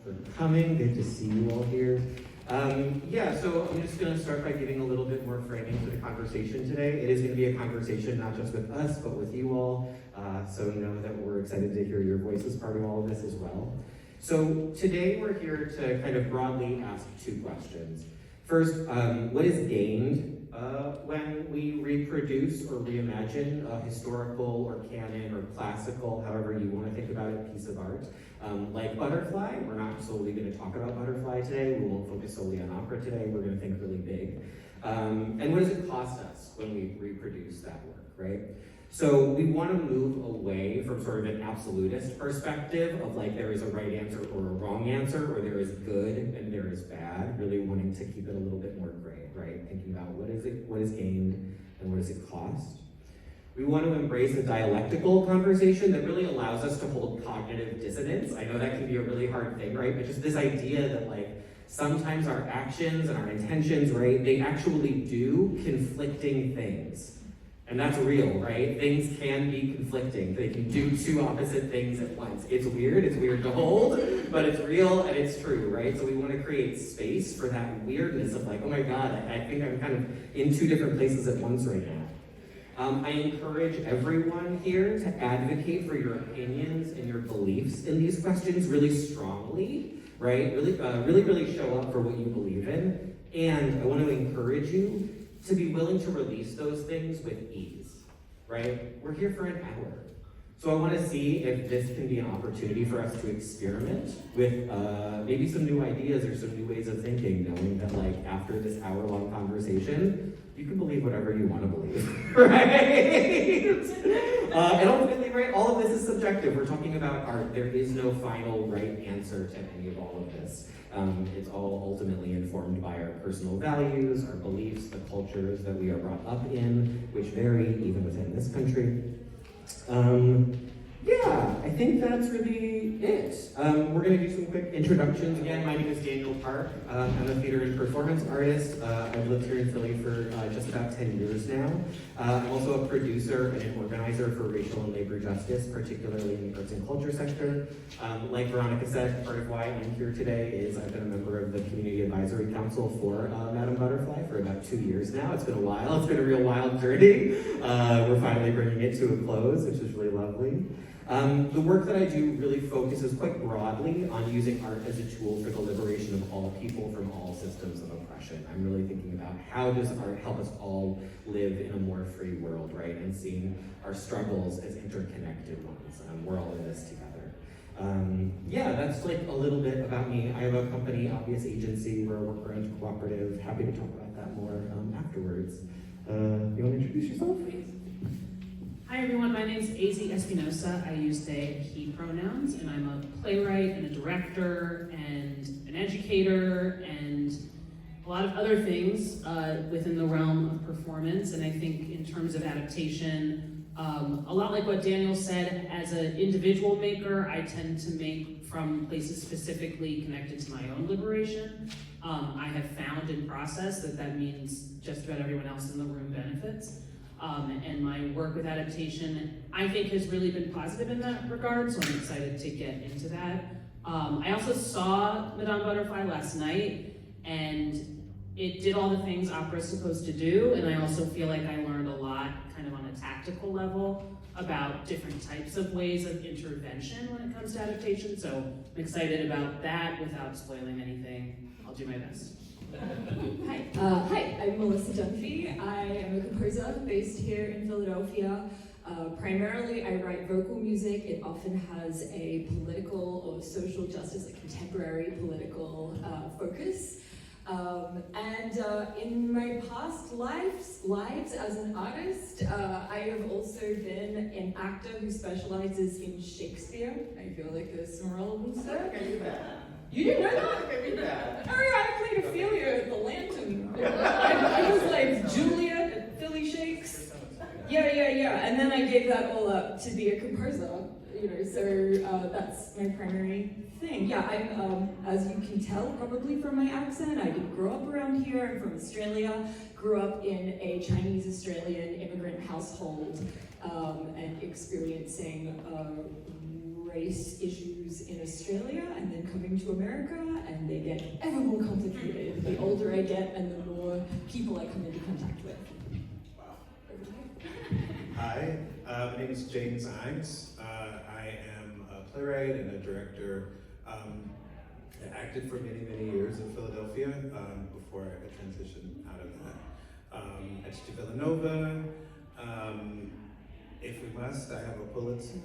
for coming. Good to see you all here. Yeah, so I'm just going to start by giving a little bit more framing to the conversation today. It is going to be a conversation not just with us, but with you all. So know that we're excited to hear your voice as part of all of this as well. So today we're here to kind of broadly ask two questions. First, what is gained when we reproduce or reimagine a historical or canon or classical, however you want to think about it, piece of art? Like Butterfly, we're not solely going to talk about Butterfly today. We won't focus solely on opera today. We're going to think really big. And what does it cost us when we reproduce that work, right? So we want to move away from sort of an absolutist perspective of like there is a right answer or a wrong answer, or there is good and there is bad, really wanting to keep it a little bit more gray, right? Thinking about what is gained and what does it cost. We want to embrace a dialectical conversation that really allows us to hold cognitive dissonance. I know that can be a really hard thing, right? But just this idea that like sometimes our actions and our intentions, right, they actually do conflicting things. And that's real, right? Things can be conflicting. They can do two opposite things at once. It's weird to hold, but it's real and it's true, right? So we want to create space for that weirdness of like, oh my God, I think I'm kind of in two different places at once right now. I encourage everyone here to advocate for your opinions and your beliefs in these questions really strongly, right? Really show up for what you believe in. And I want to encourage you to be willing to release those things with ease, right? We're here for an hour. So I want to see if this can be an opportunity for us to experiment with maybe some new ideas or some new ways of thinking, knowing that like after this hour-long conversation, you can believe whatever you want to believe, right? And ultimately, right, all of this is subjective. We're talking about art. There is no final right answer to any of all of this. It's all ultimately informed by our personal values, our beliefs, the cultures that we are brought up in, which vary even within this country. Yeah, I think that's really it. We're going to do some quick introductions. Again, my name is Daniel Park. I'm a theater and performance artist. I've lived here in Philly for just about 10 years now. I'm also a producer and an organizer for racial and labor justice, particularly in the arts and culture sector. Like Veronica said, part of why I'm here today is I've been a member of the Community Advisory Council for Madame Butterfly for about 2 years now. It's been a while. It's been a real wild journey. We're finally bringing it to a close, which is really lovely. The work that I do really focuses quite broadly on using art as a tool for the liberation of all people from all systems of oppression. I'm really thinking about how does art help us all live in a more free world, right? And seeing our struggles as interconnected ones. We're all in this together. Yeah, that's like a little bit about me. I have a company, Obvious Agency. We're a worker-owned cooperative. Happy to talk about that more afterwards. You want to introduce yourself? Please. Hi everyone, my name is Espinoza. I use they, he pronouns, and I'm a playwright and a director and an educator and a lot of other things within the realm of performance. And I think in terms of adaptation, a lot like what Daniel said, as an individual maker, I tend to make from places specifically connected to my own liberation. I have found in process that means just about everyone else in the room benefits. And my work with adaptation, I think, has really been positive in that regard, so I'm excited to get into that. I also saw Madame Butterfly last night, and it did all the things opera is supposed to do, and I also feel like I learned a lot kind of on a tactical level about different types of ways of intervention when it comes to adaptation, so I'm excited about that without spoiling anything. I'll do my best. Hi, I'm Melissa Dunphy. I am a composer based here in Philadelphia. Primarily, I write vocal music. It often has a political or social justice, a contemporary political focus. And in my past lives as an artist, I have also been an actor who specializes in Shakespeare. I feel like there's some relevance there. You didn't know that? Oh yeah, I played Ophelia at the Lantern. I was like Juliet at Philly Shakes. Yeah. And then I gave that all up to be a composer, so that's my primary thing. Yeah, I'm, as you can tell probably from my accent, I didn't grow up around here. I'm from Australia, grew up in a Chinese-Australian immigrant household, and experiencing race issues in Australia and then coming to America, and they get ever more complicated the older I get and the more people I come into contact with. Wow. Hi, my name is James Ijames. I am a playwright and a director. I acted for many, many years in Philadelphia before I transitioned out of that. I teach at Villanova. If we must, I have a Pulitzer.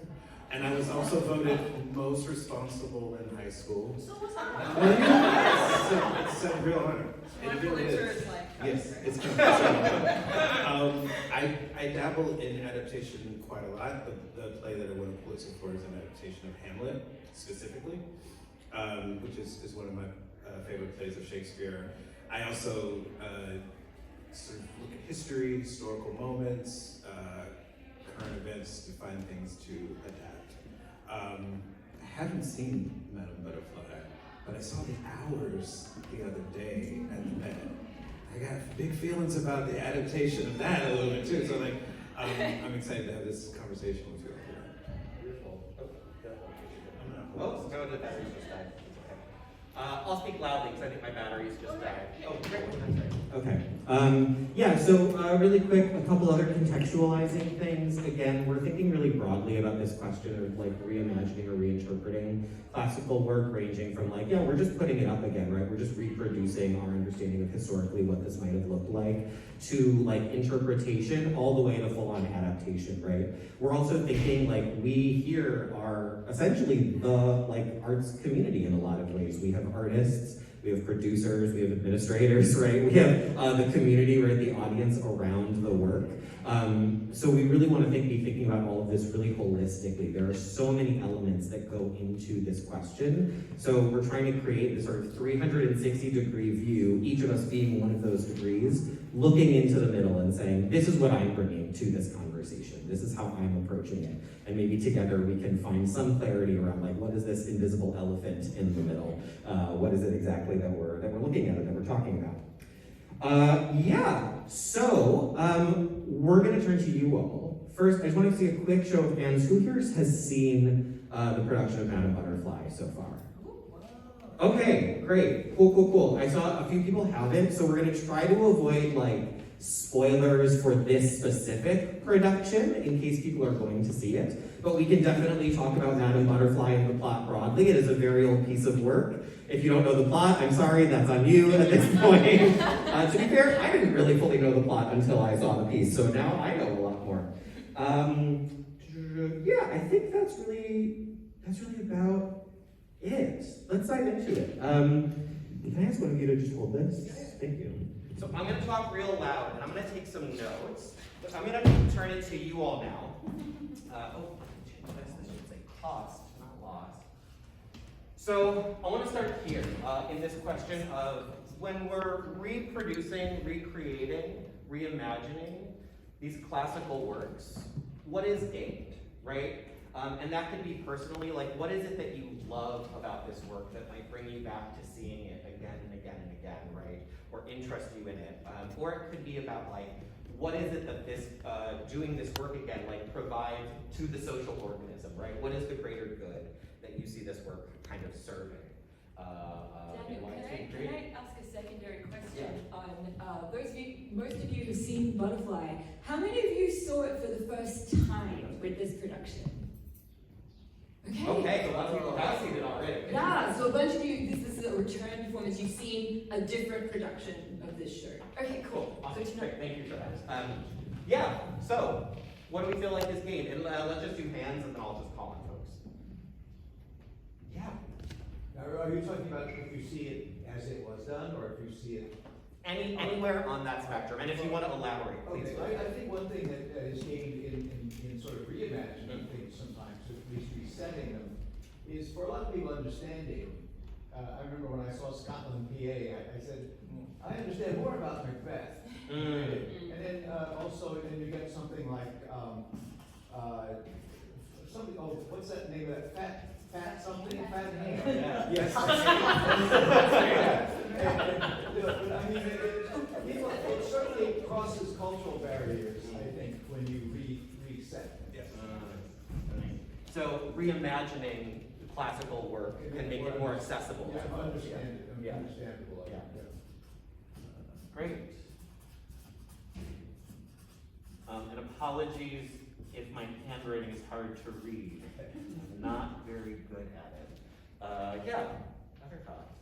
And I was also voted most responsible in high school. So what's that? It's a real honor. My It really Pulitzer is. is like, Yes, it's I dabble in adaptation quite a lot. The play that I won a Pulitzer for is an adaptation of Hamlet, specifically, which is one of my favorite plays of Shakespeare. I also sort of look at history, historical moments, current events to find things to adapt. I haven't seen Madame Butterfly, but I saw the hours the other day at the Met. I got big feelings about the adaptation of that a little bit too. So like, I'm excited to have this conversation with you. Beautiful. Oh, no, the battery's just died. It's okay. I'll speak loudly because I think my battery's just died. Oh, great. Okay. Yeah, so really quick, a couple other contextualizing things. Again, we're thinking really broadly about this question of like reimagining or reinterpreting classical work, ranging from like, yeah, we're just putting it up again, right? We're just reproducing our understanding of historically what this might have looked like, to like interpretation all the way to full-on adaptation, right? We're also thinking like we here are essentially the like arts community in a lot of ways. We have artists, we have producers, we have administrators, right? We have the community, right? The audience around the work. So we really want to be thinking about all of this really holistically. There are so many elements that go into this question. So we're trying to create this sort of 360-degree view, each of us being one of those degrees, looking into the middle and saying, this is what I'm bringing to this conversation. This is how I'm approaching it. And maybe together we can find some clarity around like, what is this invisible elephant in the middle? What is it exactly that we're looking at and that we're talking about? So we're gonna turn to you all. First, I just want to see a quick show of hands. Who here has seen the production of Madame Butterfly so far? Okay, great, cool. I saw a few people haven't, so we're gonna try to avoid like spoilers for this specific production in case people are going to see it. But we can definitely talk about Madame Butterfly and the plot broadly. It is a very old piece of work. If you don't know the plot, I'm sorry, that's on you at this point. To be fair, I didn't really fully know the plot until I saw the piece, so now I know a lot more. Yeah, I think that's really about it. Let's dive into it. Can I ask one of you to just hold this? Thank you. So I'm going to talk real loud, and I'm going to take some notes. But I'm going to turn it to you all now. This should say cost, not loss. So I want to start here in this question of when we're reproducing, recreating, reimagining these classical works, what is gained, right? And that could be personally, like what is it that you love about this work that might bring you back to seeing it again and again and again, right? Or interest you in it. Or it could be about like, what is it that this, doing this work again, like provides to the social organism, right? What is the greater good that you see this work kind of serving? Daniel, can I ask a secondary question on most of you who've seen Butterfly, how many of you saw it for the first time with this production? Okay, so a lot of people have seen it already. Yeah, so a bunch of you, this is a return performance. You've seen a different production of this show. Okay, cool. Awesome. Good to know. Great, thank you for that. Yeah, so what do we feel like is gained? And let's just do hands and then I'll just call on folks. Yeah. Are you talking about if you see it as it was done, or if you see it? Anywhere on that spectrum. And if you want to elaborate, please. Okay, I think one thing that is gained in sort of reimagining things sometimes, at least resetting them, is for a lot of people understanding. I remember when I saw Scotland, PA, I said, I understand more about Macbeth. And then also, then you get something like, what's that name of that? Fat something? Fat Ham. Yeah. Yes. But I mean, it certainly crosses cultural barriers, I think, when you reset. Yes. So reimagining classical work can make it more accessible Yeah, to folks. Yeah. understandable. Yeah. Yeah. Great. And apologies if my handwriting is hard to read. I'm not very good at it. Yeah, other thoughts?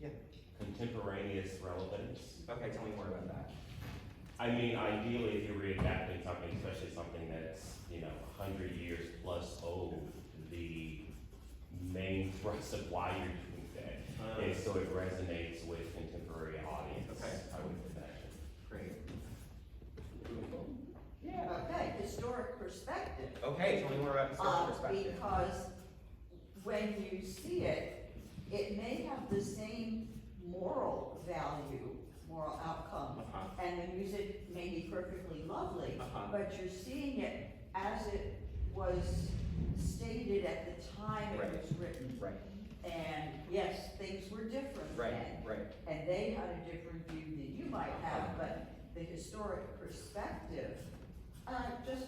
Yeah. Contemporaneous relevance. Okay, tell me more about that. I mean, ideally, if you're readapting something, especially something that's, 100 years plus old, the main thrust of why you're doing that is so it resonates with contemporary audience. Okay. I would imagine. Great. Yeah, okay, historic perspective. Okay, tell me more about historical perspective. Because when you see it, it may have the same moral value, moral outcome, and the music may be perfectly lovely, but you're seeing it as it was stated at the time it was written. Right. And yes, things were different then. Right. And they had a different view than you might have, but the historic perspective just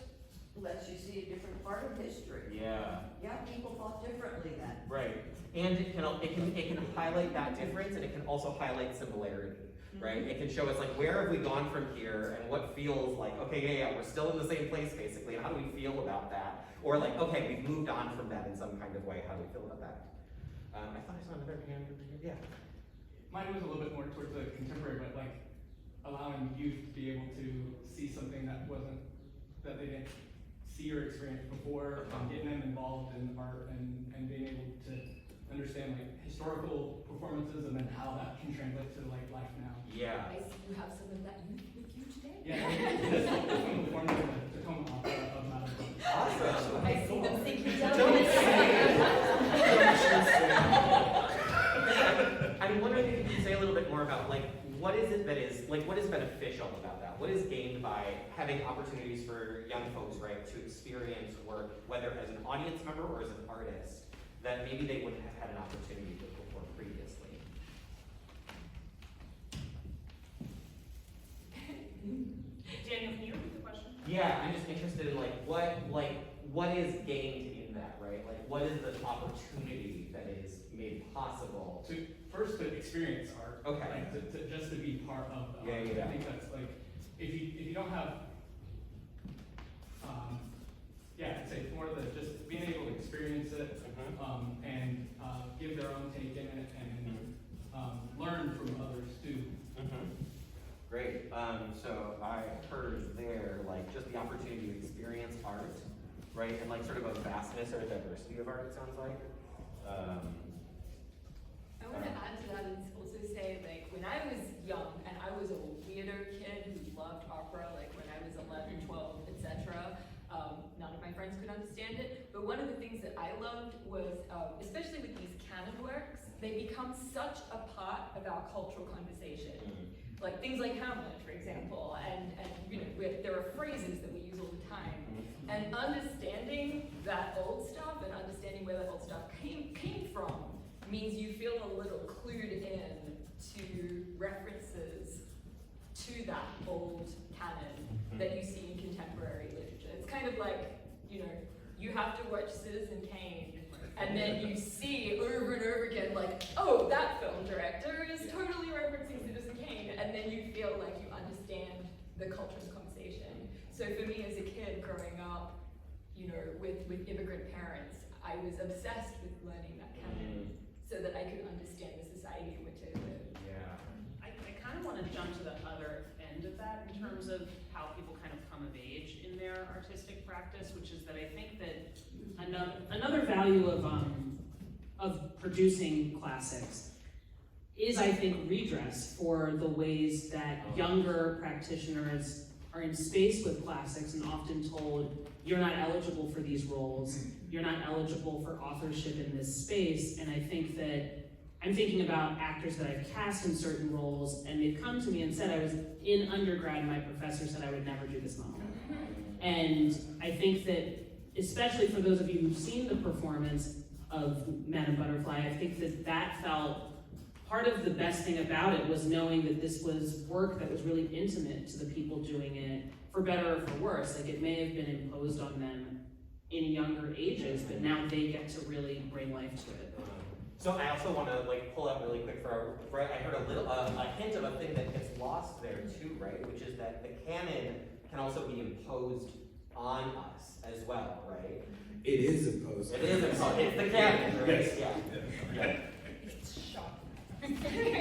lets you see a different part of history. Yeah. Young people thought differently then. Right. And it can highlight that difference, and it can also highlight similarity. Right? It can show us like where have we gone from here and what feels like, okay, yeah, we're still in the same place basically, and how do we feel about that? Or like, okay, we've moved on from that in some kind of way, how do we feel about that? I thought I saw another hand over here. Yeah. Mine was a little bit more towards the contemporary, but like allowing youth to be able to see something that they didn't see or experience before, getting them involved in art and being able to understand like historical performances and then how that can translate to like life now. Yeah. I see you have some of that youth with you today. Yeah, this one performed in the Tacoma Opera of Madison. Awesome. I see them thinking down. I'm wondering if you could say a little bit more about like what is it that is like what is beneficial about that? What is gained by having opportunities for young folks, right, to experience work, whether as an audience member or as an artist, that maybe they wouldn't have had an opportunity to before previously? Daniel, can you repeat the question? Yeah, I'm just interested in what is gained in that, right? Like what is the opportunity that is made possible? First to experience art. Okay. Like to just to be part of the art. Yeah. I think that's like if you don't have I'd say more the just being able to experience it and give their own take in it and learn from others too. Great. So I heard there like just the opportunity to experience art, right? And like sort of a vastness or a diversity of art, it sounds like. I want to add to that and also say, like, when I was young and I was a weirder kid who loved opera, like when I was 11, 12, etc., none of my friends could understand it. But one of the things that I loved was, especially with these canon works, they become such a part of our cultural conversation. Like things like Hamlet, for example, and there are phrases that we use all the time. And understanding that old stuff and understanding where that old stuff came from means you feel a little clued in to references to that old canon that you see in contemporary literature. It's kind of like, you have to watch Citizen Kane, and then you see over and over again, like, oh, that film director is totally referencing Citizen Kane, and then you feel like you understand the culture of the conversation. So for me as a kid growing up, with immigrant parents, I was obsessed with learning that canon so that I could understand the society in which I lived. Yeah. I kind of want to jump to the other end of that in terms of how people kind of come of age in their artistic practice, which is that I think that another value of producing classics is, I think, redress for the ways that younger practitioners are in space with classics and often told, you're not eligible for these roles, you're not eligible for authorship in this space. And I think that I'm thinking about actors that I've cast in certain roles, and they've come to me and said, I was in undergrad and my professor said I would never do this novel. And I think that, especially for those of you who've seen the performance of Madame Butterfly, I think that felt part of the best thing about it was knowing that this was work that was really intimate to the people doing it, for better or for worse. Like, it may have been imposed on them in younger ages, but now they get to really bring life to it. So I also want to like pull out really quick for I heard a little a hint of a thing that gets lost there too, right? Which is that the canon can also be imposed on us as well, right? It is imposed. It is imposed. It's the canon, right? Yes. Yeah. It's shocking. There's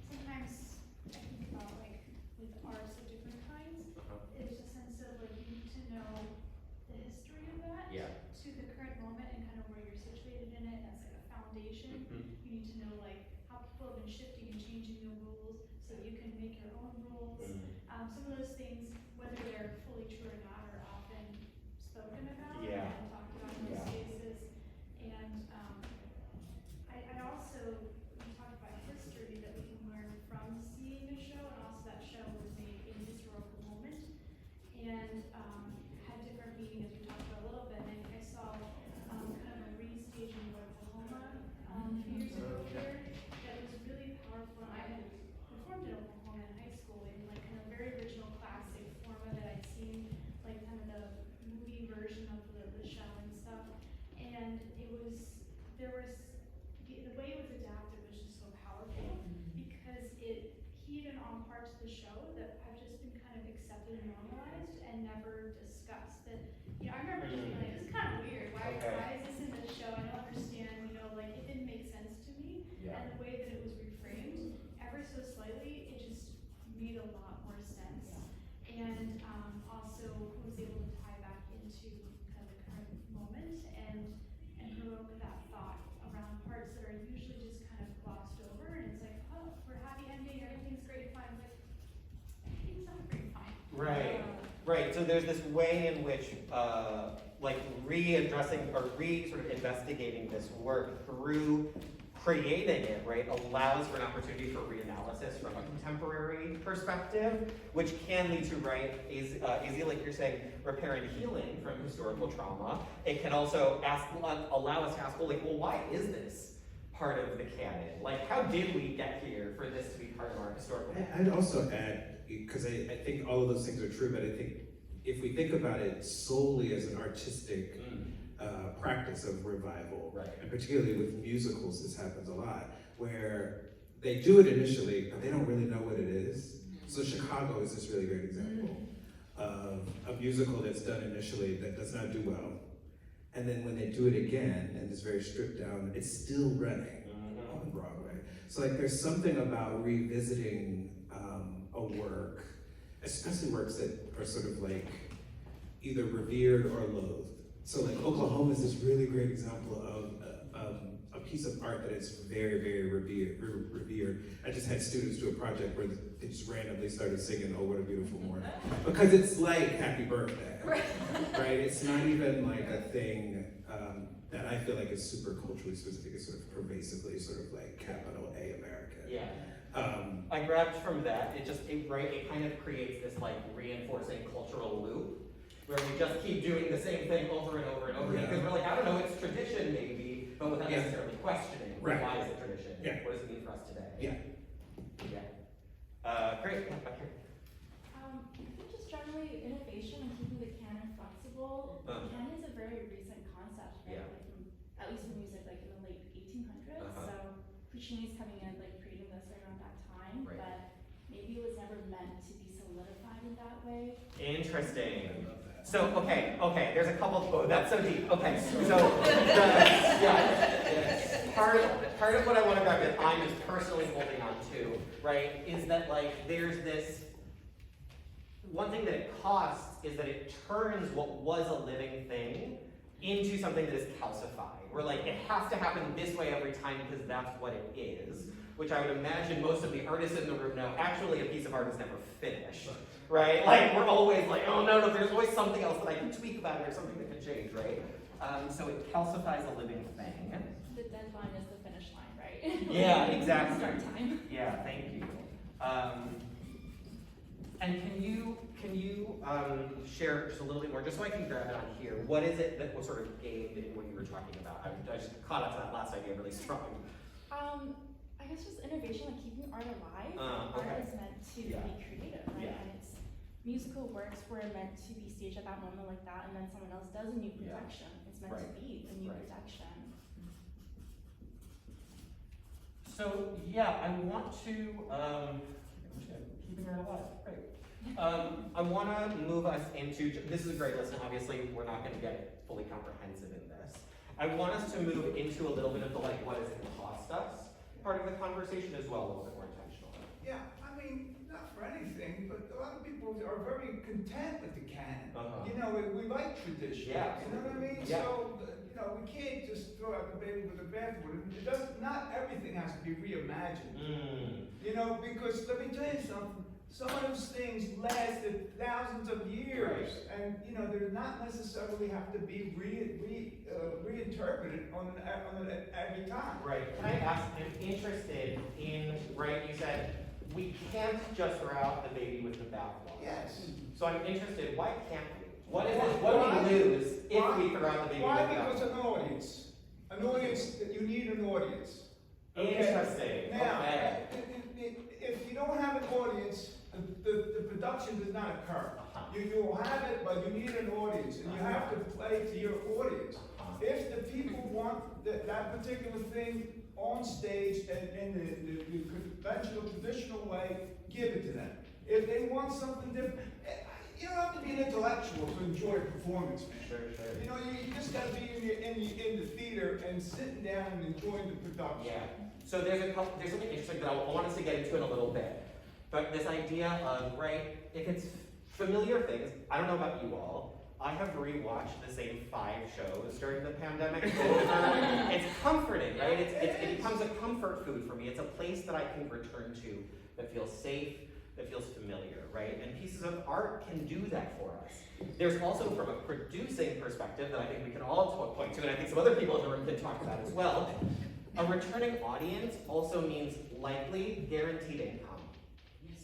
sometimes I think about like with arts of different kinds, there's a sense of like you need to know the history of that Yeah. to the current moment and kind of where you're situated in it as like a foundation. You need to know like how people have been shifting and changing the rules so that you can make your own rules. Some of those things, whether they're fully true or not, are often spoken about Yeah. and talked about in those spaces. And I also, we talked about history that we can learn from seeing the show, and also that show was made in a historical moment, and had different meaning as we talked about a little bit. And I saw kind of a restaging of Oklahoma a few years ago here that was really powerful. And I had performed in Oklahoma in high school in like kind of very original classic format that I'd seen, like kind of the movie version of the show and stuff. And it was, there was, the way it was adapted was just so powerful because it keyed in on parts of the show that have just been kind of accepted and normalized and never discussed. That, you know, I remember just being like, this is kind of weird. Why is this in the show? I don't understand, you know, like it didn't make sense to me. And the way that it was reframed, ever so slightly, it just made a lot more sense. And also was able to tie back into kind of the current moment and provoke that thought around parts that are usually just kind of glossed over. And it's like, oh, we're happy ending, everything's great, fine. Like, everything's not great, fine. Right. Right. So there's this way in which like readdressing or sort of investigating this work through creating it, right, allows for an opportunity for reanalysis from a contemporary perspective, which can lead to, right, easy, like you're saying, repair and healing from historical trauma. It can also allow us to ask, well, like, well, why is this part of the canon? Like, how did we get here for this to be part of our historical canon? I'd also add, because I think all of those things are true, but I think if we think about it solely as an artistic practice of revival, right, and particularly with musicals, this happens a lot, where they do it initially, but they don't really know what it is. So Chicago is this really great example of a musical that's done initially that does not do well. And then when they do it again, and it's very stripped down, it's still running on Broadway. So like there's something about revisiting a work, especially works that are sort of like either revered or loathed. So like Oklahoma is this really great example of a piece of art that is very, very revered. I just had students do a project where they just randomly started singing "Oh, What a Beautiful Morning," because it's like Happy Birthday, right? It's not even like a thing that I feel like is super culturally specific. It's sort of pervasively sort of like capital A American. Yeah. I grabbed from that. It kind of creates this like reinforcing cultural loop where we just keep doing the same thing over and over and over again because we're like, I don't know, it's tradition maybe, but without necessarily questioning why is it tradition? What does it mean for us today? Great. Back here. I think just generally innovation and keeping the canon flexible. Canon is a very recent concept, right? Like from, at least in music, like in the late 1800s. So Puccini's coming in, like creating this right around that time, but maybe it was never meant to be solidified in that way. Interesting. So, okay, there's a couple, that's so deep. Okay, so, part of what I want to grab that I'm just personally holding on to, right, is that like, there's this, one thing that it costs is that it turns what was a living thing into something that is calcified. Where like, it has to happen this way every time because that's what it is, which I would imagine most of the artists in the room know, actually a piece of art is never finished. Right? Like, we're always like, oh no, there's always something else that I can tweak about it or something that can change, right? So it calcifies a living thing. The deadline is the finish line, right? Yeah, exactly. Start time. Yeah, thank you. And can you share just a little bit more, just so I can grab it on here, what is it that was sort of gained in what you were talking about? I just caught up to that last idea really strong. I guess just innovation, like keeping art alive. Art is meant to be creative, right? And it's musical works were meant to be staged at that moment like that, and then someone else does a new production. It's meant to be a new production. So yeah, I want to, keeping her alive, great. I want to move us into, this is a great list, and obviously we're not going to get fully comprehensive in this. I want us to move into a little bit of the like, what does it cost us part of the conversation as well, a little bit more intentional. Yeah, I mean, not for anything, but a lot of people are very content with the canon. You know, we like tradition. Yeah. You know what I mean? Yeah. So, you know, we can't just throw out the baby with the bathwater. It doesn't. Not everything has to be reimagined. You know, because let me tell you something. Some of those things lasted thousands of years, and you know they're not necessarily have to be reinterpreted on every time. Right. Can I ask? I'm interested in. Right. You said we can't just throw out the baby with the bathwater. Yes. So I'm interested. Why can't we? What is it? What do we lose if we throw out the baby with the bathwater? Why? Because an audience. An audience. You need an audience. Okay? Interesting. Now, okay. if you don't have an audience, the production does not occur. You will have it, but you need an audience, and you have to play to your audience. If the people want that particular thing on stage and in the conventional, traditional way, give it to them. If they want something different, you don't have to be an intellectual to enjoy a performance, man. Sure. You know, you just got to be in the theater and sitting down and enjoying the production. Yeah. So there's something interesting that I want us to get into in a little bit. But this idea of, right, if it's familiar things, I don't know about you all, I have rewatched the same 5 shows during the pandemic over. It's comforting, right? It becomes a comfort food for me. It's a place that I can return to that feels safe, that feels familiar, right? And pieces of art can do that for us. There's also, from a producing perspective, that I think we can all point to, and I think some other people in the room can talk about as well, a returning audience also means likely guaranteed income.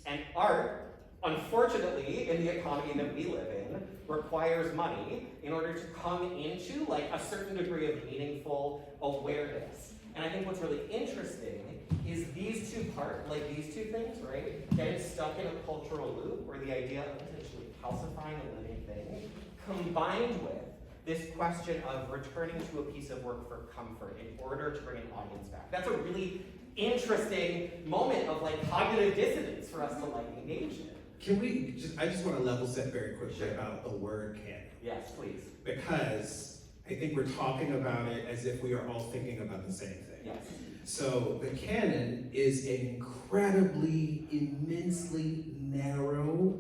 And art, unfortunately, in the economy that we live in, requires money in order to come into like a certain degree of meaningful awareness. And I think what's really interesting is these two things, right? Getting stuck in a cultural loop, or the idea of potentially calcifying a living thing, combined with this question of returning to a piece of work for comfort in order to bring an audience back. That's a really interesting moment of like cognitive dissonance for us to like engage in. Can we I just want to level set very quickly about the word canon. Yes, please. Because I think we're talking about it as if we are all thinking about the same thing. Yes. So the canon is an incredibly, immensely narrow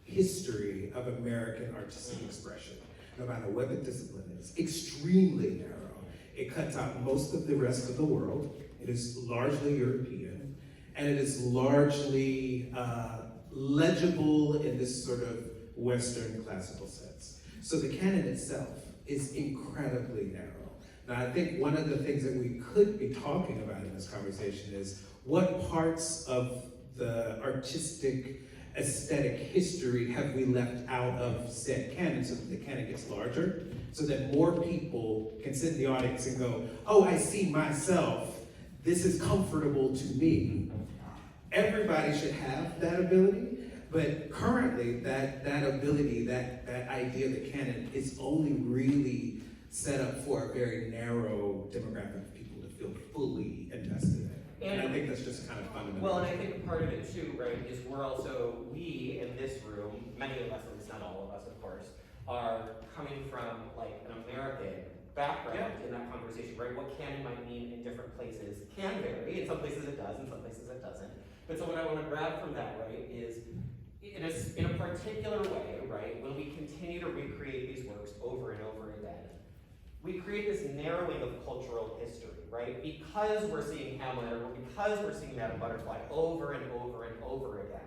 history of American artistic expression, no matter what the discipline is. Extremely narrow. It cuts out most of the rest of the world. It is largely European, and it is largely legible in this sort of Western classical sense. So the canon itself is incredibly narrow. Now, I think one of the things that we could be talking about in this conversation is what parts of the artistic aesthetic history have we left out of said canon so that the canon gets larger, so that more people can sit in the audience and go, oh, I see myself, this is comfortable to me. Everybody should have that ability, but currently that ability, that idea of the canon is only really set up for a very narrow demographic of people to feel fully invested in. And I think that's just kind of fundamental. Well, and I think part of it too, right, is we in this room, many of us, at least not all of us, of course, are coming from like an American background in that conversation, right? What canon might mean in different places can vary. In some places it does, in some places it doesn't. But so what I want to grab from that, right, is in a particular way, right, when we continue to recreate these works over and over again, we create this narrowing of cultural history, right? Because we're seeing Hamlet, or because we're seeing Madame Butterfly over and over and over again,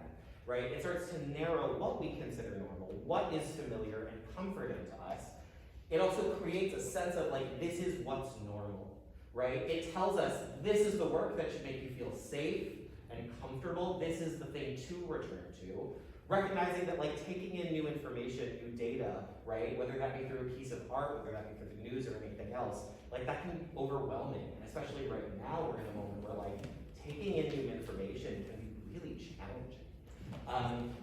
right? It starts to narrow what we consider normal, what is familiar and comforting to us. It also creates a sense of like, this is what's normal, right? It tells us this is the work that should make you feel safe and comfortable. This is the thing to return to. Recognizing that like taking in new information, new data, right? Whether that be through a piece of art, whether that be through the news or anything else, like that can be overwhelming. And especially right now, we're in a moment where like taking in new information can be really challenging.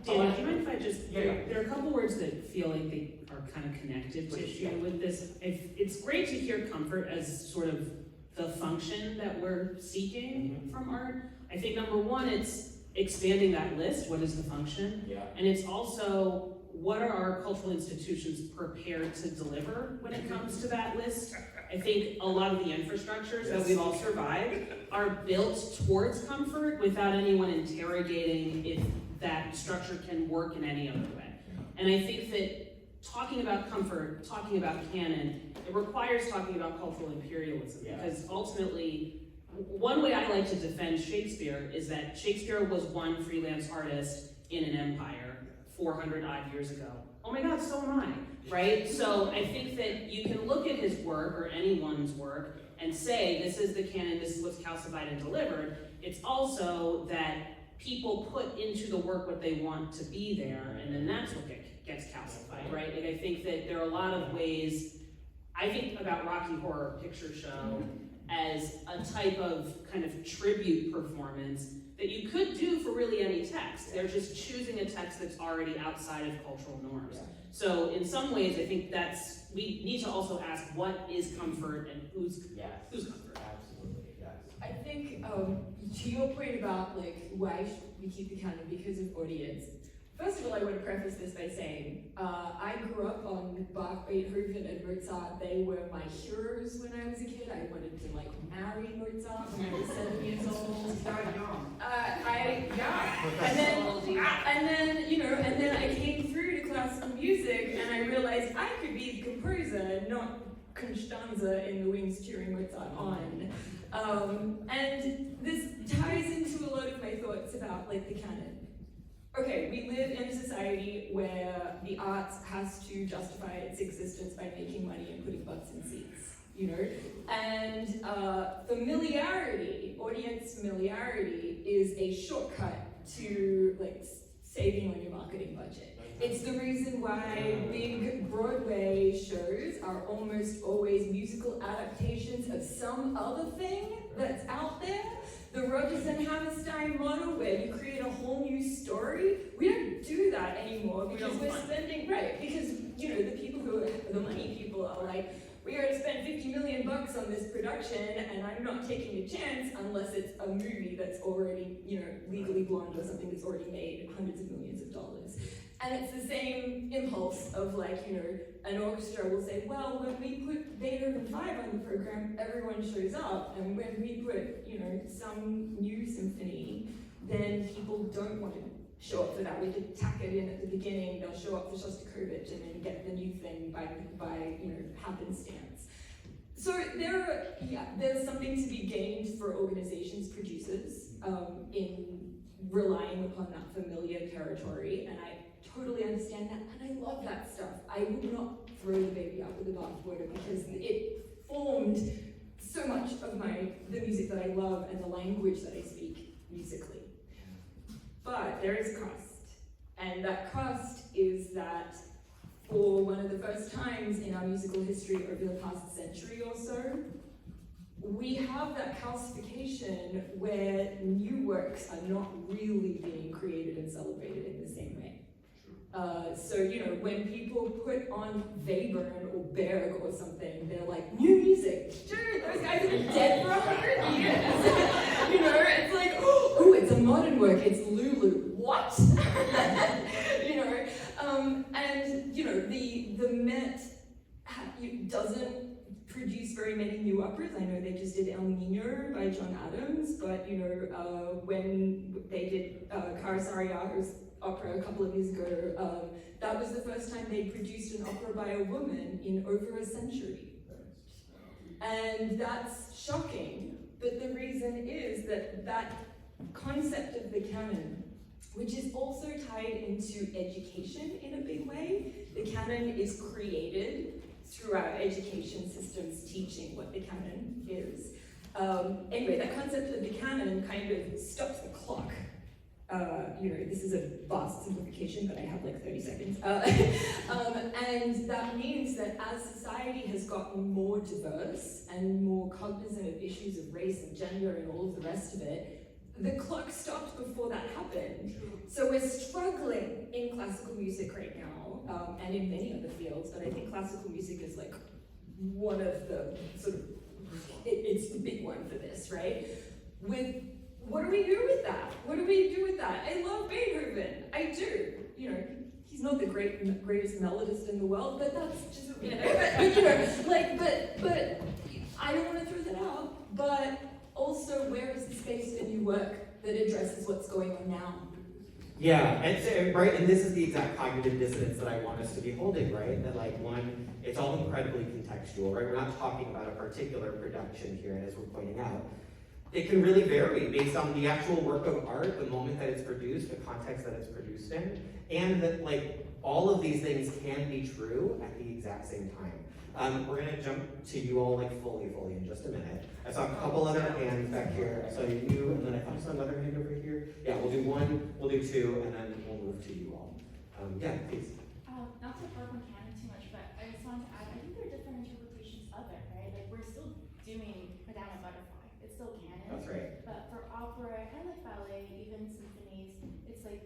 Dana, do you mind if I just, Yeah. there are a couple words that feel like they are kind of connective tissue with this. It's great to hear comfort as sort of the function that we're seeking from art. I think number one, it's expanding that list. What is the function? Yeah. And it's also, what are our cultural institutions prepared to deliver when it comes to that list? I think a lot of the infrastructures that we've all survived are built towards comfort without anyone interrogating if that structure can work in any other way. And I think that talking about comfort, talking about canon, it requires talking about cultural imperialism, because ultimately, one way I like to defend Shakespeare is that Shakespeare was one freelance artist in an empire 400 odd years ago. Oh my God, so am I, right? So I think that you can look at his work, or anyone's work, and say, this is the canon, this is what's calcified and delivered. It's also that people put into the work what they want to be there, and then that's what gets calcified, right? Like, I think that there are a lot of ways, I think about Rocky Horror Picture Show as a type of kind of tribute performance that you could do for really any text. They're just choosing a text that's already outside of cultural norms. So in some ways, I think we need to also ask, what is comfort and who's comfort? Absolutely, yes. I think, to your point about like why should we keep the canon because of audience. First of all, I want to preface this by saying, I grew up on Bach, Beethoven, and Mozart. They were my heroes when I was a kid. I wanted to like marry Mozart when I was 7 years old. And then I came through to classical music, and I realized I could be the composer, not Constanza in the wings cheering Mozart on. And this ties into a lot of my thoughts about like the canon. Okay, we live in a society where the arts has to justify its existence by making money and putting butts in seats, you know? And familiarity, audience familiarity, is a shortcut to like saving on your marketing budget. It's the reason why big Broadway shows are almost always musical adaptations of some other thing that's out there. The Rodgers and Hammerstein model, where you create a whole new story, we don't do that anymore because we're spending, because you know the people who are the money people are like, we gotta spend $50 million on this production, and I'm not taking a chance unless it's a movie that's already, you know, Legally Blonde or something that's already made hundreds of millions of dollars. And it's the same impulse of like, you know, an orchestra will say, well, when we put Beethoven 5 on the program, everyone shows up. And when we put, you know, some new symphony, then people don't want to show up for that. We could tack it in at the beginning, they'll show up for Shostakovich and then get the new thing by you know, happenstance. So there's something to be gained for organizations, producers, in relying upon that familiar territory, and I totally understand that, and I love that stuff. I would not throw the baby out with the bathwater because it formed so much of the music that I love and the language that I speak musically. But there is cost, and that cost is that for one of the first times in our musical history over the past century or so, we have that calcification where new works are not really being created and celebrated in the same way. So, you know, when people put on Webern or Berg or something, they're like, new music, sure, those guys have been dead for 100 years. You know, it's like, oh, it's a modern work, it's Lulu. What? You know, and, you know, the Met doesn't produce very many new operas. I know they just did El Niño by John Adams, but, you know, when they did Carasaria's opera a couple of years ago, that was the first time they produced an opera by a woman in over a century. And that's shocking, but the reason is that that concept of the canon, which is also tied into education in a big way, the canon is created through our education systems teaching what the canon is. Anyway, that concept of the canon kind of stops the clock. You know, this is a vast simplification, but I have like 30 seconds. And that means that as society has gotten more diverse and more cognizant of issues of race and gender and all of the rest of it, the clock stopped before that happened. So we're struggling in classical music right now, and in many other fields, but I think classical music is like one of the sort of, it's the big one for this, right? With, what do we do with that? What do we do with that? I love Beethoven, I do. You know, he's not the greatest melodist in the world, but that's just, you know, but I don't want to throw that out, but also where is the space in your work that addresses what's going on now? Yeah, and so, right, and this is the exact cognitive dissonance that I want us to be holding, right? That like one, it's all incredibly contextual, right? We're not talking about a particular production here, and as we're pointing out, it can really vary based on the actual work of art, the moment that it's produced, the context that it's produced in, and that like all of these things can be true at the exact same time. We're gonna jump to you all like fully in just a minute. I saw a couple other hands back here. I saw you, and then I saw another hand over here. Yeah, we'll do one, we'll do two, and then we'll move to you all. Yeah, please. Not to harp on canon too much, but I just wanted to add, I think there are different interpretations of it, right? Like we're still doing Madame Butterfly. It's still canon. That's right. But for opera and like ballet, even symphonies, it's like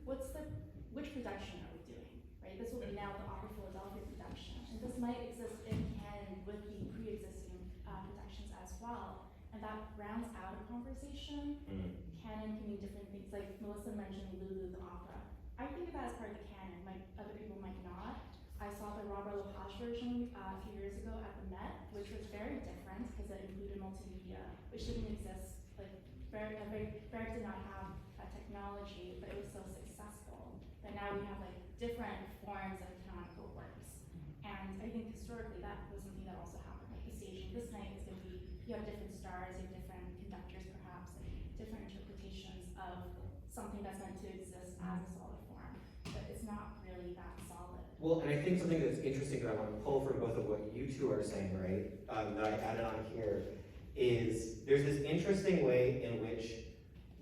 which production are we doing, right? This will be now the Opera Philadelphia production, and this might exist in canon with the pre-existing productions as well, and that rounds out a conversation. Canon can mean different things, like Melissa mentioned Lulu the opera. I think of that as part of the canon, other people might not. I saw the Robert Lepage version a few years ago at the Met, which was very different because it included multimedia, which didn't exist. Like, Berg did not have that technology, but it was so successful that now we have like different forms of canonical works. And I think historically that was something that also happened. Like the staging this night is going to be, you have different stars, you have different conductors perhaps, and different interpretations of something that's meant to exist as a solid form, but it's not really that solid. Well, and I think something that's interesting that I want to pull from both of what you two are saying, right, that I added on here, is there's this interesting way in which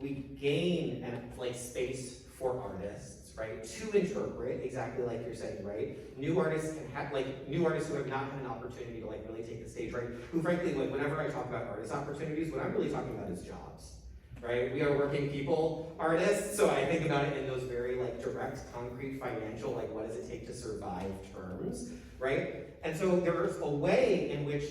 we gain like space for artists, right, to interpret exactly like you're saying, right? New artists can have new artists who have not had an opportunity to like really take the stage, right? Who frankly, like whenever I talk about artist opportunities, what I'm really talking about is jobs. Right? We are working people artists, so I think about it in those very like direct, concrete, financial, like what does it take to survive terms, right? And so there's a way in which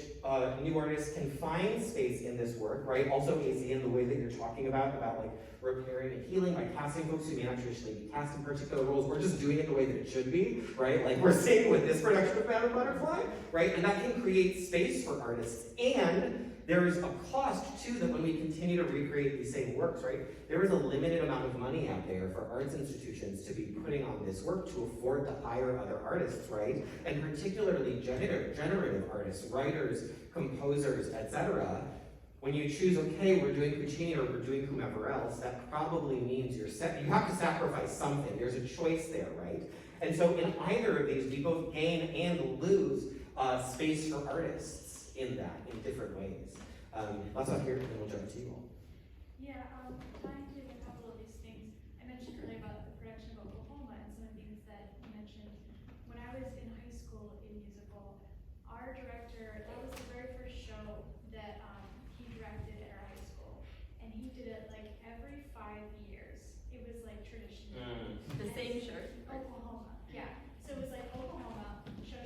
new artists can find space in this work, right? Also, AZ, in the way that you're talking about like repairing and healing by casting folks who may not traditionally be cast in particular roles. We're just doing it the way that it should be, right? Like we're seeing with this production of Madame Butterfly, right? And that can create space for artists. And there is a cost, too, that when we continue to recreate these same works, right, there is a limited amount of money out there for arts institutions to be putting on this work to afford to hire other artists, right? And particularly generative artists, writers, composers, etc. When you choose, okay, we're doing Puccini or we're doing whomever else, that probably means you have to sacrifice something. There's a choice there, right? And so in either of these, we both gain and lose space for artists in that, in different ways. Let's not hear it, and then we'll jump to you all. Yeah, tying to a couple of these things, I mentioned earlier about the production of Oklahoma and some of the things that you mentioned. When I was in high school in musical, our director, that was the very first show that he directed at our high school. And he did it like every 5 years. It was like tradition. The same show. Oklahoma, yeah. So it was like Oklahoma, show,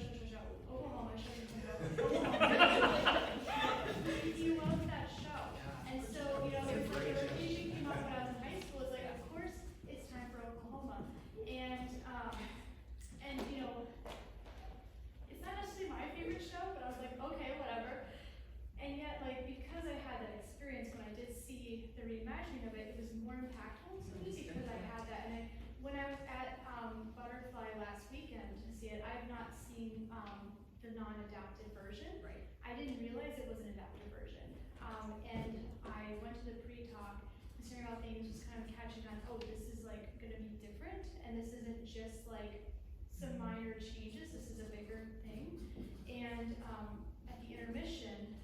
Oklahoma, show, Oklahoma. He loved that show. And so, you know, it was like the occasion came up when I was in high school, it's like, of course, it's time for Oklahoma. And you know, it's not necessarily my favorite show, but I was like, okay, whatever. And yet, like, because I had that experience when I did see the reimagining of it, it was more impactful to me because I had that. And when I was at Butterfly last weekend to see it, I've not seen the non-adapted version. Right. I didn't realize it was an adapted version. And I went to the pre-talk, was hearing about things, just kind of catching on, oh, this is like gonna be different, and this isn't just like some minor changes, this is a bigger thing. And at the intermission,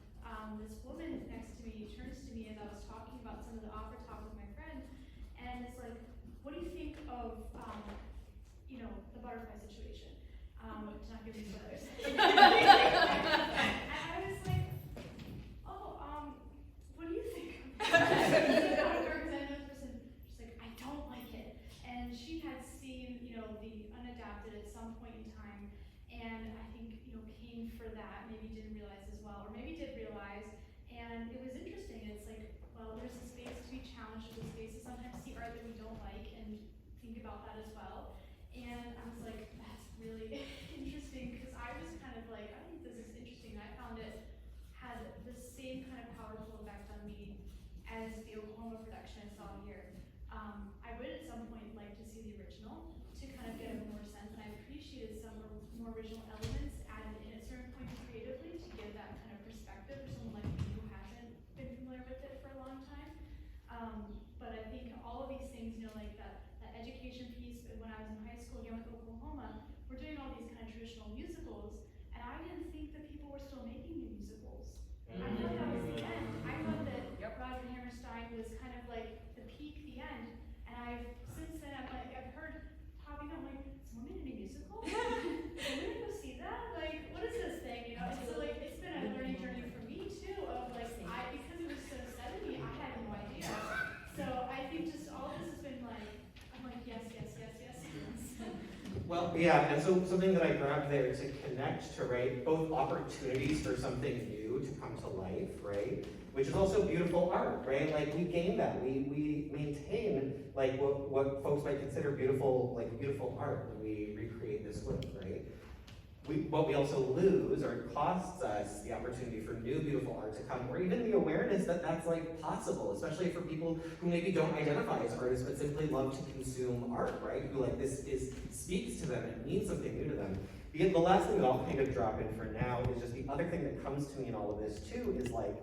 this woman next to me turns to me as I was talking about some of the opera talk with my friend, and it's like, what do you think of, you know, the butterfly situation? To not give you spoilers. And I was like, oh, what do you think? adapted at some point in time, and I think, you know, pain for that, maybe didn't realize as well, or maybe did realize, and it was interesting. It's like, well, there's a space to be challenged, there's a space to sometimes see art that we don't like and think about that as well. And I was like, that's really interesting, because I was kind of like, I think this is interesting. I found it had the same kind of powerful effect on me as the Oklahoma production I saw here. I would at some point like to see the original to kind of get a more sense, and I appreciated some more original elements added in at certain points creatively to give that kind of perspective for someone like me who hasn't been familiar with it for a long time. But I think all of these things, you know, like that education piece, when I was in high school again with Oklahoma, we're doing all these kind of traditional musicals, and I didn't think that people were still making new musicals. I thought that was the end. I thought that Roger Hammerstein was kind of like the peak, the end. And since then, I've heard popping up, like, someone made a new musical? Am I gonna go see that? Like, what is this thing, you know? And so, like, it's been a learning journey for me, too, of, like, because it was so suddenly, I had no idea. So I think just all of this has been, like, I'm like, yes, yes, yes, yes, yes. Well, yeah, and so something that I grabbed there to connect to, right, both opportunities for something new to come to life, right, which is also beautiful art, right? Like, we gain that, we maintain, like, what folks might consider beautiful, like, beautiful art when we recreate this work, right? What we also lose, or it costs us the opportunity for new beautiful art to come, or even the awareness that that's like possible, especially for people who maybe don't identify as artists but simply love to consume art, right? Who like this speaks to them and means something new to them. The last thing that I'll kind of drop in for now is just the other thing that comes to me in all of this too is like,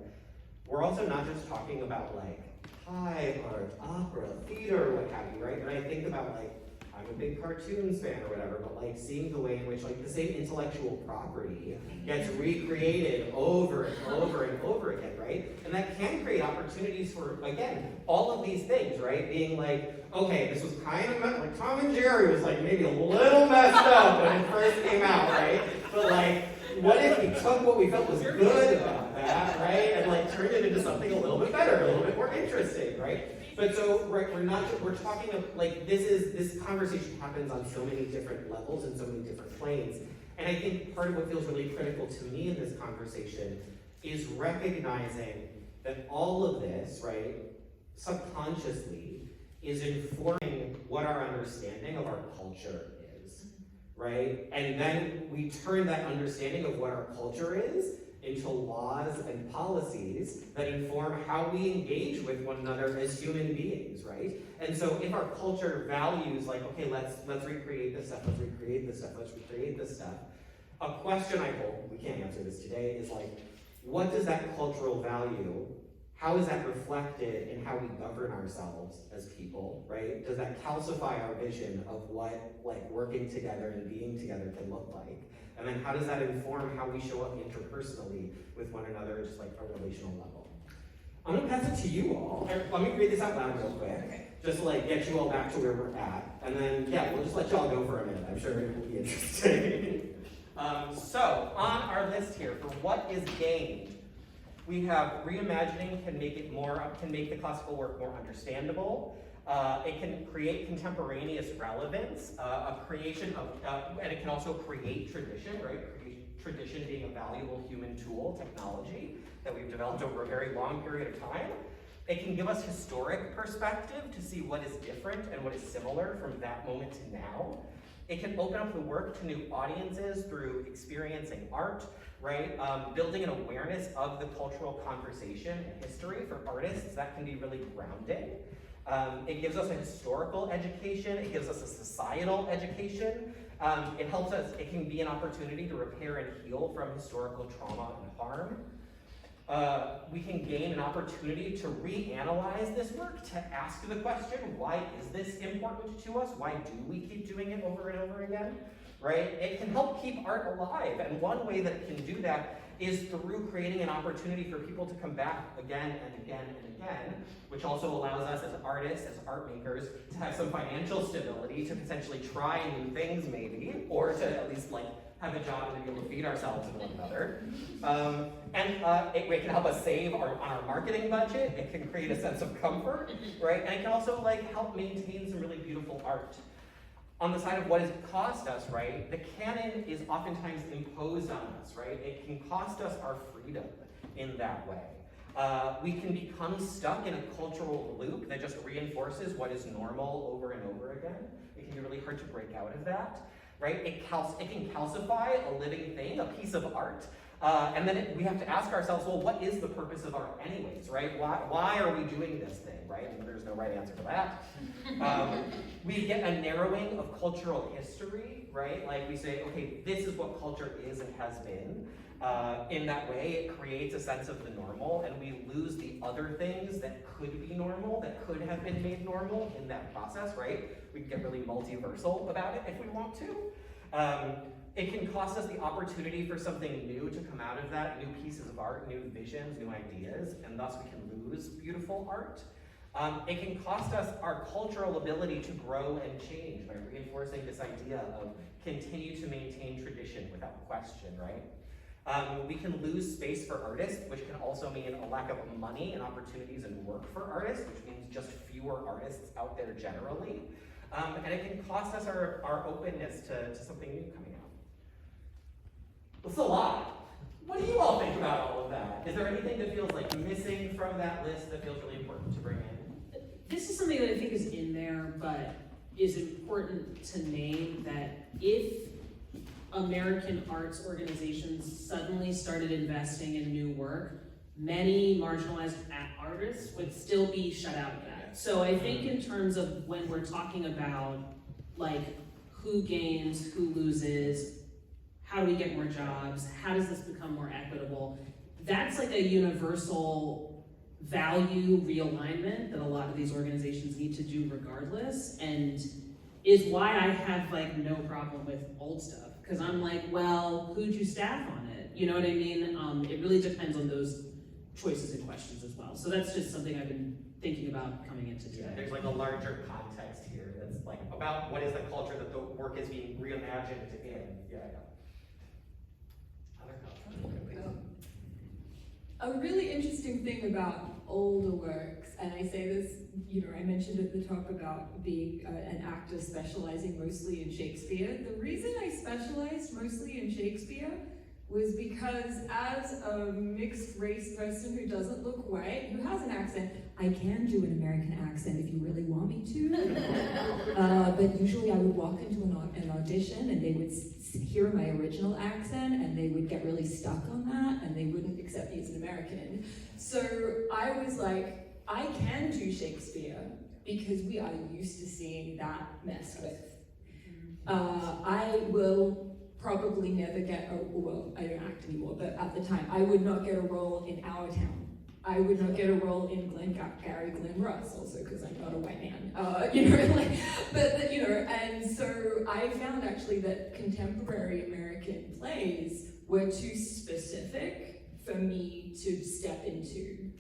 we're also not just talking about like high art, opera, theater, what have you, right? And I think about like, I'm a big cartoons fan or whatever, but like seeing the way in which like the same intellectual property gets recreated over and over and over again, right? And that can create opportunities for, again, all of these things, right? Being like, okay, this was kind of like Tom and Jerry was like maybe a little messed up when it first came out, right? But like, what if we took what we felt was good about that, right? And like turned it into something a little bit better, a little bit more interesting, right? But so, right, we're talking of, like, this conversation happens on so many different levels and so many different planes. And I think part of what feels really critical to me in this conversation is recognizing that all of this, right, subconsciously is informing what our understanding of our culture is, right? And then we turn that understanding of what our culture is into laws and policies that inform how we engage with one another as human beings, right? And so if our culture values like, okay, let's recreate this stuff, let's recreate this stuff, let's recreate this stuff, a question I hope, we can't answer this today, is like, what does that cultural value, how is that reflected in how we govern ourselves as people, right? Does that calcify our vision of what like working together and being together can look like? And then how does that inform how we show up interpersonally with one another at just like a relational level? I'm gonna pass it to you all. Let me read this out loud real quick, just to like get you all back to where we're at. And then, yeah, we'll just let y'all go for a minute. I'm sure it will be interesting. So, on our list here, for what is gained, we have reimagining can make the classical work more understandable. It can create contemporaneous relevance, and it can also create tradition, right? Tradition being a valuable human tool, technology, that we've developed over a very long period of time. It can give us historic perspective to see what is different and what is similar from that moment to now. It can open up the work to new audiences through experiencing art, right? Building an awareness of the cultural conversation and history for artists, that can be really grounding. It gives us a historical education, it gives us a societal education. It helps us, it can be an opportunity to repair and heal from historical trauma and harm. We can gain an opportunity to reanalyze this work, to ask the question, why is this important to us? Why do we keep doing it over and over again? Right? It can help keep art alive, and one way that it can do that is through creating an opportunity for people to come back again and again and again, which also allows us as artists, as art makers, to have some financial stability to potentially try new things maybe, or to at least like have a job and be able to feed ourselves and one another. It can help us save on our marketing budget. It can create a sense of comfort, right? And it can also like help maintain some really beautiful art. on the side of what does it cost us, right? The canon is oftentimes imposed on us, right? It can cost us our freedom in that way. We can become stuck in a cultural loop that just reinforces what is normal over and over again. It can be really hard to break out of that, right? It can calcify a living thing, a piece of art, and then we have to ask ourselves, well, what is the purpose of art anyways, right? Why are we doing this thing, right? And there's no right answer to that. We get a narrowing of cultural history, right? Like we say, okay, this is what culture is and has been. In that way, it creates a sense of the normal, and we lose the other things that could be normal, that could have been made normal in that process, right? We can get really multiversal about it if we want to. It can cost us the opportunity for something new to come out of that, new pieces of art, new visions, new ideas, and thus we can lose beautiful art. It can cost us our cultural ability to grow and change by reinforcing this idea of continue to maintain tradition without question, right? We can lose space for artists, which can also mean a lack of money and opportunities and work for artists, which means just fewer artists out there generally. And it can cost us our openness to something new coming out. That's a lot. What do you all think about all of that? Is there anything that feels like missing from that list that feels really important to bring in? This is something that I think is in there, but is important to name, that if American arts organizations suddenly started investing in new work, many marginalized artists would still be shut out of that. So I think in terms of when we're talking about like who gains, who loses, how do we get more jobs, how does this become more equitable, that's like a universal value realignment that a lot of these organizations need to do regardless, and is why I have like no problem with old stuff. Because I'm like, well, who'd you staff on it? You know what I mean? It really depends on those choices and questions as well. So that's just something I've been thinking about coming into today. Yeah, there's like a larger context here that's like about what is the culture that the work is being reimagined in. Yeah. A really interesting thing about older works, and I say this, I mentioned at the top about being an actor specializing mostly in Shakespeare. The reason I specialized mostly in Shakespeare was because as a mixed race person who doesn't look white, who has an accent, I can do an American accent if you really want me to. But usually I would walk into an audition and they would hear my original accent and they would get really stuck on that and they wouldn't accept me as an American. So I was like, I can do Shakespeare because we are used to seeing that messed with. I will probably never get well, I don't act anymore, but at the time, I would not get a role in Our Town. I would not get a role in Gary Glenn Ross, also because I'm not a white man, and so I found actually that contemporary American plays were too specific for me to step into.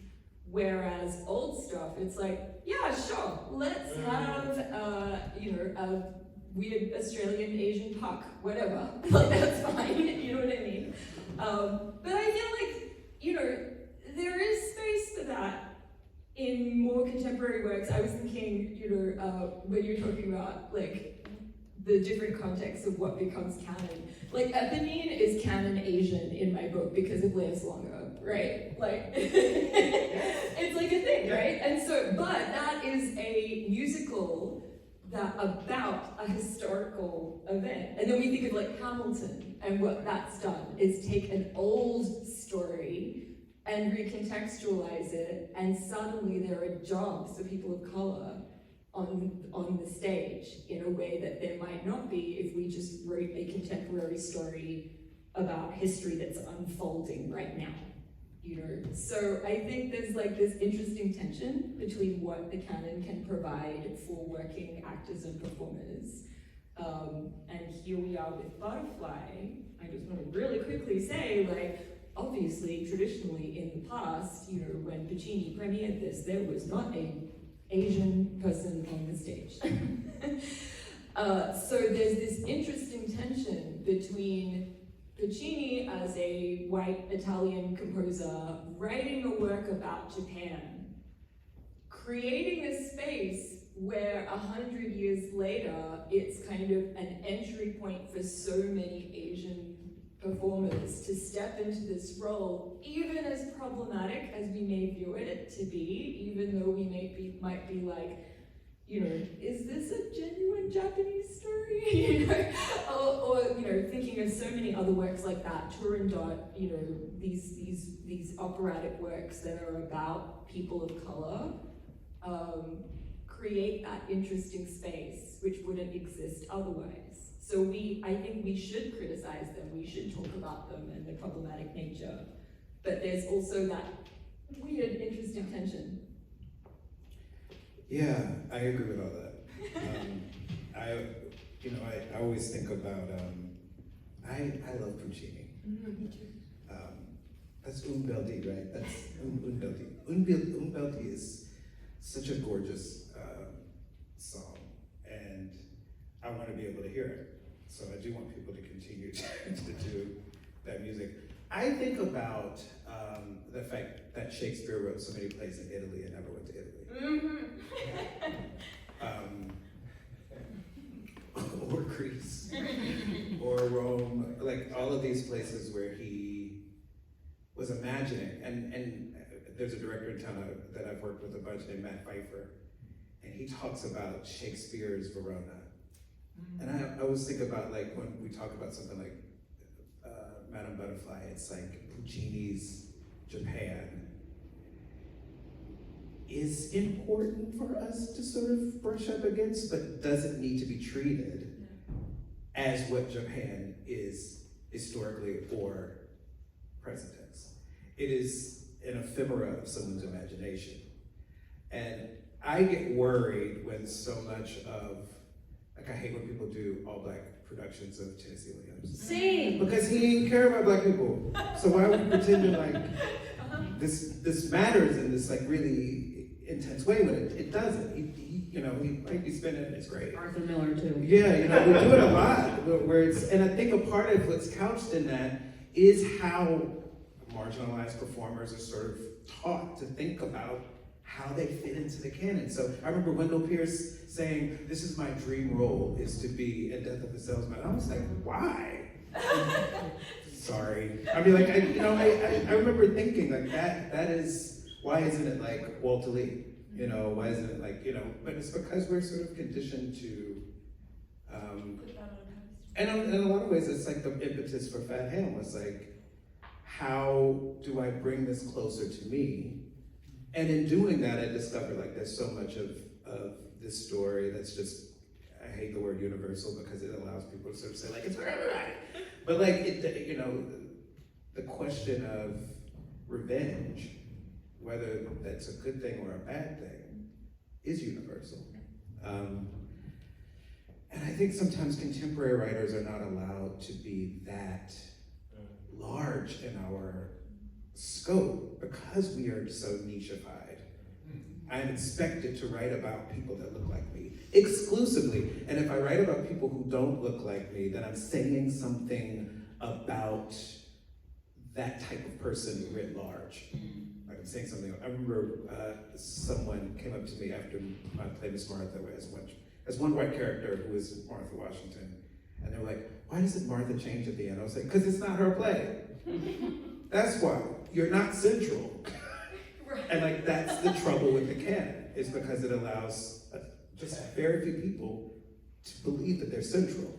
Whereas old stuff, it's like, yeah, sure, let's have, a weird Australian Asian puck, whatever, like that's fine, you know what I mean? But I feel like, there is space for that in more contemporary works. I was thinking, when you're talking about like the different contexts of what becomes canon. Like Eponine is canon Asian in my book because it lives longer, right? Like, it's like a thing, right? And so, but that is a musical that about a historical event. And then we think of like Hamilton, and what that's done is take an old story and recontextualize it, and suddenly there are jobs for people of color on the stage in a way that there might not be if we just wrote a contemporary story about history that's unfolding right now. So I think there's like this interesting tension between what the canon can provide for working actors and performers. And here we are with Butterfly. I just want to really quickly say, like, obviously, traditionally in the past, when Puccini premiered this, there was not an Asian person on the stage. So there's this interesting tension between Puccini as a white Italian composer writing a work about Japan, creating a space where 100 years later, it's kind of an entry point for so many Asian performers to step into this role, even as problematic as we may view it to be, even though we might be like, you know, is this a genuine Japanese story? You know, or you know, thinking of so many other works like that, Turandot, you know, these operatic works that are about people of color, create that interesting space which wouldn't exist otherwise. So I think we should criticize them, we should talk about them and the problematic nature, but there's also that weird, interesting tension. Yeah, I agree with all that. I always think about, I love Puccini. Me too. That's Beldi, right? That's Beldi. Beldi is such a gorgeous song, and I want to be able to hear it. So I do want people to continue to do that music. I think about the fact that Shakespeare wrote so many plays in Italy and never went to Italy. Or Greece, or Rome, like all of these places where he was imagining. And there's a director in town that I've worked with a bunch named Matt Pfeiffer, and he talks about Shakespeare's Verona. And I always think about, like, when we talk about something like Madame Butterfly, it's like Puccini's Japan is important for us to sort of brush up against, but doesn't need to be treated as what Japan is historically or present tense. It is an ephemera of someone's imagination. And I get worried when so much of, like, I hate when people do all black productions of Tennessee Williams. Same. Because he didn't care about black people. So why would we pretend to, like, this matters in this, like, really intense way, but it doesn't. He might be spinning it, it's great. Arthur Miller too. Yeah, we do it a lot, where it's, and I think a part of what's couched in that is how marginalized performers are sort of taught to think about how they fit into the canon. So I remember Wendell Pierce saying, "This is my dream role, is to be in Death of a Salesman." I was like, why? Sorry. I mean, like, I remember thinking, like, that is, why isn't it like Walter Lee? Why isn't it like, but it's because we're sort of conditioned to, and in a lot of ways, it's like the impetus for Fat Ham was like, how do I bring this closer to me? And in doing that, I discovered, like, there's so much of this story that's just, I hate the word universal because it allows people to sort of say, like, it's for everybody. But, like, the question of revenge, whether that's a good thing or a bad thing, is universal. And I think sometimes contemporary writers are not allowed to be that large in our scope because we are so nicheified. I'm expected to write about people that look like me exclusively. And if I write about people who don't look like me, then I'm saying something about that type of person writ large. Like, I'm saying something. I remember someone came up to me after I played Miss Martha as one white character who is Martha Washington. And they were like, why doesn't Martha change at the end? I was like, because it's not her play. That's why. You're not central. And, like, that's the trouble with the canon, is because it allows just very few people to believe that they're central.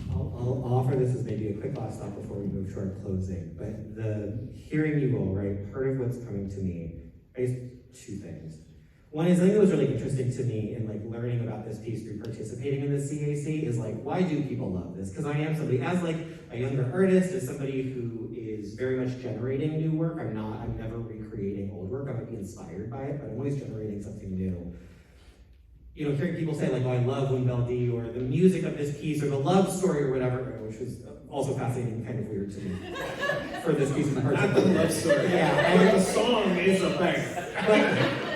I'll offer this as maybe a quick last thought before we move to our closing. But hearing you all, right, part of what's coming to me, I guess two things. One is, I think it was really interesting to me in, like, learning about this piece through participating in the CAC is, like, why do people love this? Because I am somebody, as, like, a younger artist, as somebody who is very much generating new work. I'm never recreating old work. I might be inspired by it, but I'm always generating something new. Hearing people say, like, oh, I love Wimbledon, or the music of this piece, or the love story, or whatever, which was also fascinating and kind of weird to me for this piece in particular. Not the love story. Yeah, but the song is a banger.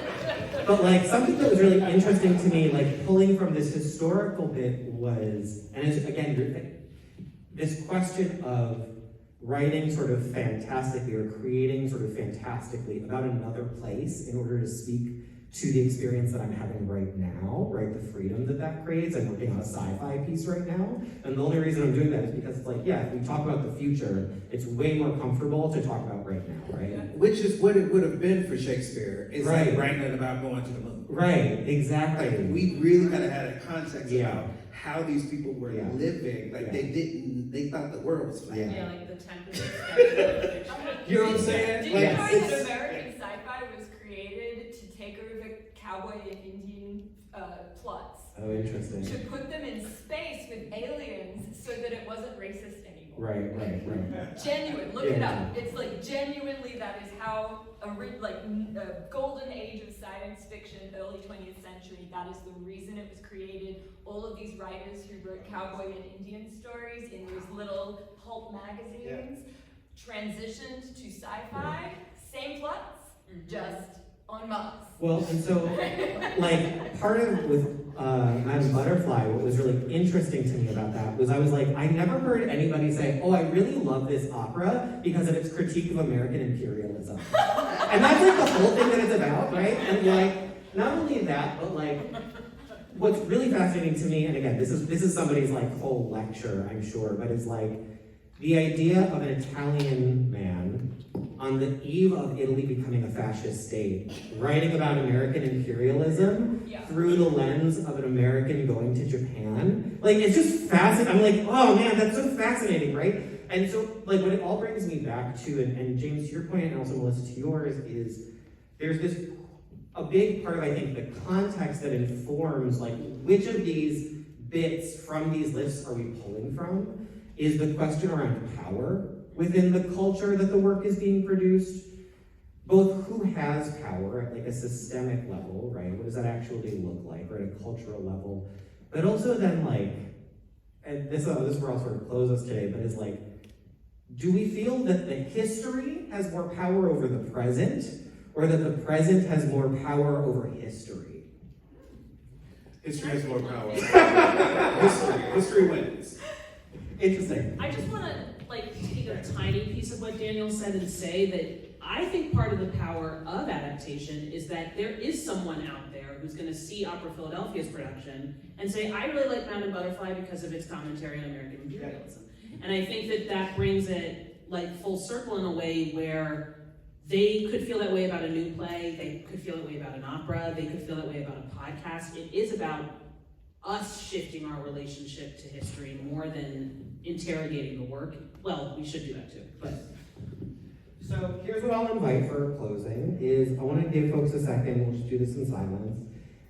But like, something that was really interesting to me, like, pulling from this historical bit was, and again, this question of writing sort of fantastically or creating sort of fantastically about another place in order to speak to the experience that I'm having right now, right? The freedom that that creates. I'm working on a sci-fi piece right now, and the only reason I'm doing that is because it's like, yeah, if we talk about the future, it's way more comfortable to talk about right now, right? Which is what it would have been for Shakespeare. It's Right. like writing about going to the moon. Right, exactly. Like, we really gotta have a context Yeah. about how these people were Yeah. living. Like, Yeah. they thought the world was flat. Yeah. like the Tempest fiction. You know what I'm saying? Did Like, you know it's- that American sci-fi was created to take over the cowboy and Indian plots? Oh, interesting. To put them in space with aliens so that it wasn't racist anymore. Right. Genuine, look it Yeah. up. It's like genuinely that is how a golden age of science fiction, early 20th century, that is the reason it was created. All of these writers who wrote cowboy and Indian stories in those little pulp magazines transitioned to sci-fi, same plots, just on Mars. Well, and so, like, part of with Madame Butterfly, what was really interesting to me about that was I was like, I never heard anybody say, oh, I really love this opera because of its critique of American imperialism. And that's like the whole thing that it's about, right? And like, not only that, but like, what's really fascinating to me, and again, this is somebody's like whole lecture, I'm sure, but it's like the idea of an Italian man on the eve of Italy becoming a fascist state, writing about American imperialism through the lens of an American going to Japan. Like, it's just fascinating. I'm like, oh man, that's so fascinating, right? And so, like, what it all brings me back to, and James, to your point, and also Melissa, to yours, is there's this, a big part of, I think, the context that informs, like, which of these bits from these lists are we pulling from, is the question around power within the culture that the work is being produced. Both who has power at like a systemic level, right? What does that actually look like, or at a cultural level? But also then like, and this is where I'll sort of close us today, but is like, do we feel that the history has more power over the present, or that the present has more power over history? History has more power. History wins. Interesting. I just want to take a tiny piece of what Daniel said and say that I think part of the power of adaptation is that there is someone out there who's going to see Opera Philadelphia's production and say, I really like Madame Butterfly because of its commentary on American imperialism. And I think that that brings it like full circle in a way where they could feel that way about a new play, they could feel that way about an opera, they could feel that way about a podcast. It is about us shifting our relationship to history more than interrogating the work. Well, we should do that too, but. So here's what I'll invite for closing, is I want to give folks a second, we'll just do this in silence,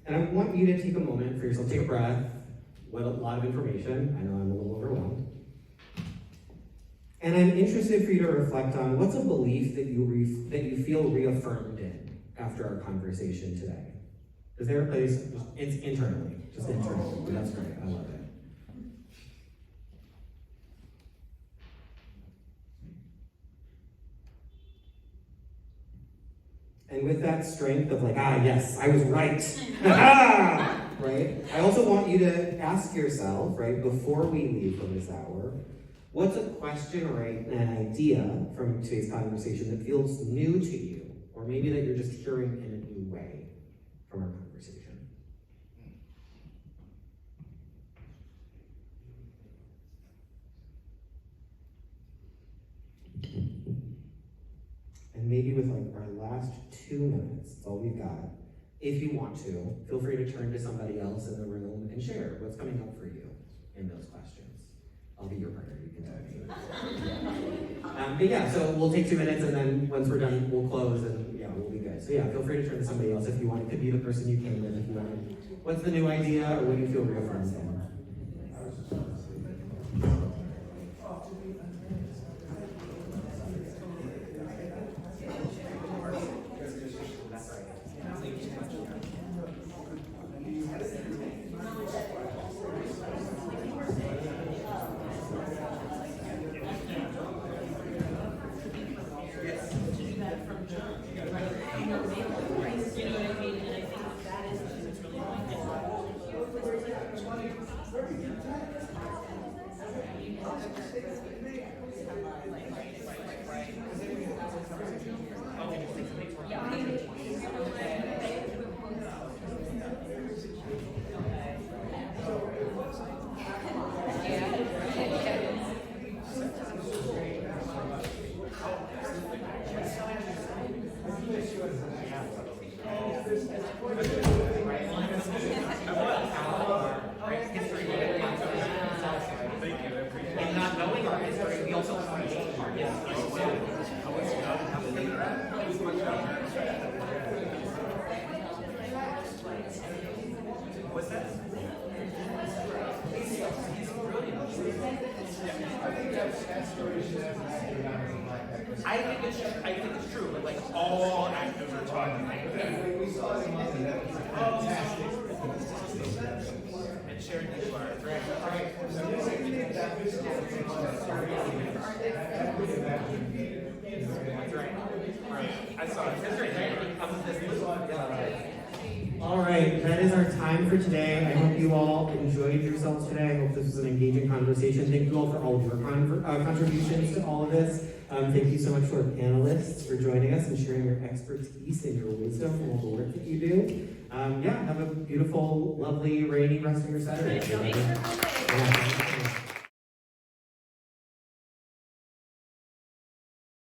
and I want you to take a moment for yourself, take a breath, what a lot of information, I know I'm a little overwhelmed. And I'm interested for you to reflect on what's a belief that you feel reaffirmed in after our conversation today. Is there a place, it's internally, just internally, that's great, I love it. And with that strength of like, yes, I was right, right? I also want you to ask yourself, right, before we leave from this hour, what's a question or an idea from today's conversation that feels new to you, or maybe that you're just hearing in a new way from our conversation? And maybe with like our last 2 minutes, that's all we've got, if you want to, feel free to turn to somebody else in the room and share what's coming up for you in those questions. I'll be your partner, you can tell me. But yeah, so we'll take 2 minutes, and then once we're done, we'll close, and yeah, we'll be good. So yeah, feel free to turn to somebody else if you want. It could be the person you came with if you want. What's the new idea, or what do you feel reaffirmed in? think that story should have an actor down as a black actor. I think it's true, but like all actors are talking like that. We saw it in London, that was fantastic. And sharing the bar, right? So this is that was That's right. Right. I saw it. That's right. I'm this. All right, that is our time for today. I hope you all enjoyed yourselves today. I hope this was an engaging conversation. Thank you all for all of your contributions to all of this. Thank you so much to our panelists for joining us and sharing your expertise and your wisdom from all the work that you do. Yeah, have a beautiful, lovely, rainy rest of your Saturday. Thanks for coming.